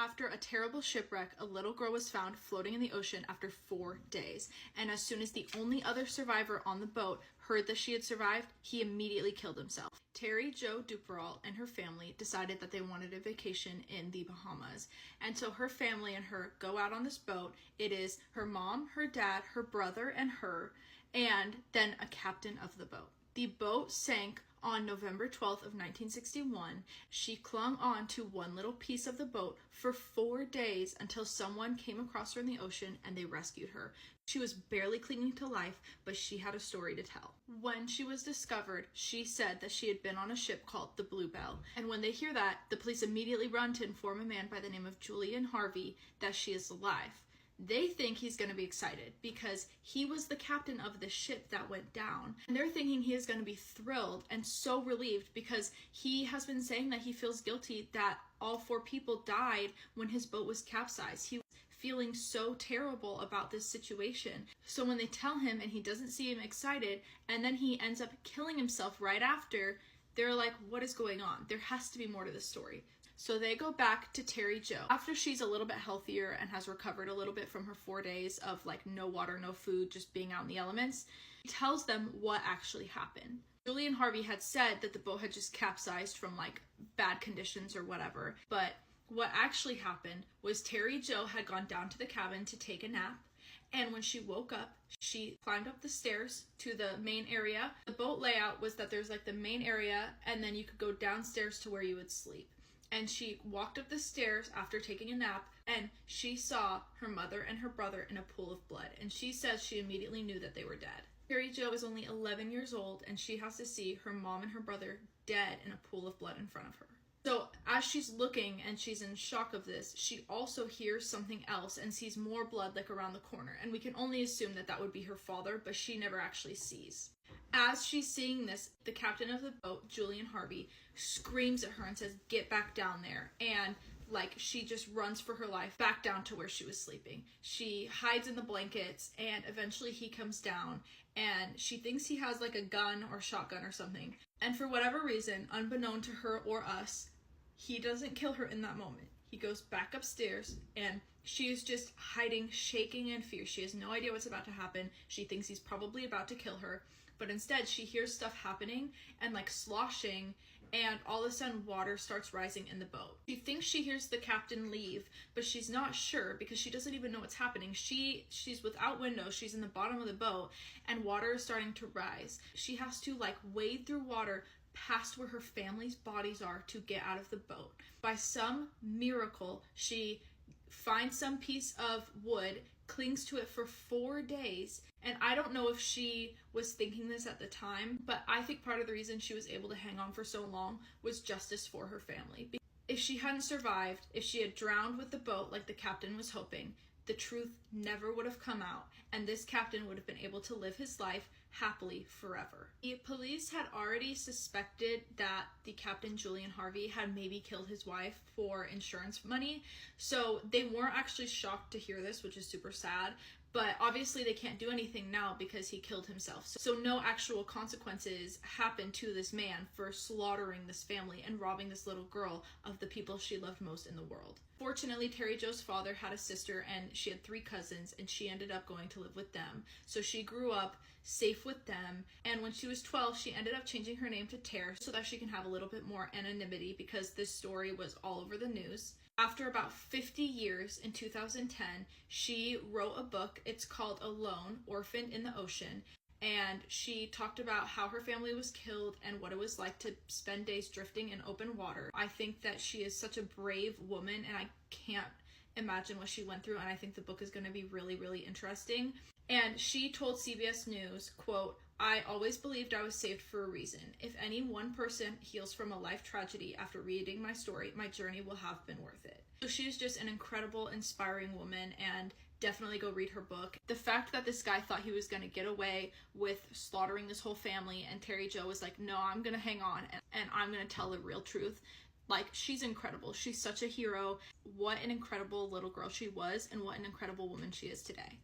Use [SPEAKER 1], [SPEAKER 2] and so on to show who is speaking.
[SPEAKER 1] After a terrible shipwreck, a little girl was found floating in the ocean after 4 days. And as soon as the only other survivor on the boat heard that she had survived, he immediately killed himself. Jo Dupperault and her family decided that they wanted a vacation in the Bahamas. And so her family and her go out on this boat. It is her mom, her dad, her brother, and her, and then a captain of the boat. The boat sank on November 12th of 1961. She clung on to one little piece of the boat for 4 days until someone came across her in the ocean and they rescued her. She was barely clinging to life, but she had a story to tell. When she was discovered, she said that she had been on a ship called the Bluebell. And when they hear that, the police immediately run to inform a man by the name of Julian Harvey that she is alive. They think he's going to be excited because he was the captain of the ship that went down. And they're thinking he is going to be thrilled and so relieved because he has been saying that he feels guilty that all 4 people died when his boat was capsized. He was feeling so terrible about this situation. So when they tell him and he doesn't seem excited and then he ends up killing himself right after, they're like, what is going on? There has to be more to this story. So they go back to Jo. After she's a little bit healthier and has recovered a little bit from her 4 days of like no water, no food, just being out in the elements, he tells them what actually happened. Julian Harvey had said that the boat had just capsized from like bad conditions or whatever, but what actually happened was Jo had gone down to the cabin to take a nap, and when she woke up, she climbed up the stairs to the main area. The boat layout was that there's like the main area, and then you could go downstairs to where you would sleep. And she walked up the stairs after taking a nap, and she saw her mother and her brother in a pool of blood. And she says she immediately knew that they were dead. Jo is only 11 years old, and she has to see her mom and her brother dead in a pool of blood in front of her. So as she's looking and she's in shock of this, she also hears something else and sees more blood like around the corner. And we can only assume that that would be her father, but she never actually sees. As she's seeing this, the captain of the boat, Julian Harvey, screams at her and says, "Get back down there." And like she just runs for her life back down to where she was sleeping. She hides in the blankets, and eventually he comes down and she thinks he has like a gun or shotgun or something. And for whatever reason, unbeknown to her or us, he doesn't kill her in that moment. He goes back upstairs and she is just hiding, shaking in fear. She has no idea what's about to happen. She thinks he's probably about to kill her. But instead, she hears stuff happening and like sloshing, and all of a sudden water starts rising in the boat. She thinks she hears the captain leave, but she's not sure because she doesn't even know what's happening. She's without windows, she's in the bottom of the boat, and water is starting to rise. She has to like wade through water past where her family's bodies are to get out of the boat. By some miracle, she finds some piece of wood, clings to it for 4 days. And I don't know if she was thinking this at the time, but I think part of the reason she was able to hang on for so long was justice for her family. If she hadn't survived, if she had drowned with the boat like the captain was hoping, the truth never would have come out, and this captain would have been able to live his life happily forever. The police had already suspected that the captain, Julian Harvey, had maybe killed his wife for insurance money, so they weren't actually shocked to hear this, which is super sad. But obviously they can't do anything now because he killed himself. So no actual consequences happened to this man for slaughtering this family and robbing this little girl of the people she loved most in the world. Fortunately, Jo's father had a sister and she had 3 cousins, and she ended up going to live with them. So she grew up safe with them. And when she was 12, she ended up changing her name to Ter so that she can have a little bit more anonymity because this story was all over the news. After about 50 years, in 2010, she wrote a book. It's called Alone, Orphaned in the Ocean. And she talked about how her family was killed and what it was like to spend days drifting in open water. I think that she is such a brave woman, and I can't imagine what she went through. And I think the book is going to be really, really interesting. And she told CBS News, quote, "I always believed I was saved for a reason. If any one person heals from a life tragedy after reading my story, my journey will have been worth it." So she's just an incredible, inspiring woman, and definitely go read her book. The fact that this guy thought he was going to get away with slaughtering this whole family, and Jo was like, "No, I'm going to hang on and I'm going to tell the real truth." Like, she's incredible. She's such a hero. What an incredible little girl she was, and what an incredible woman she is today.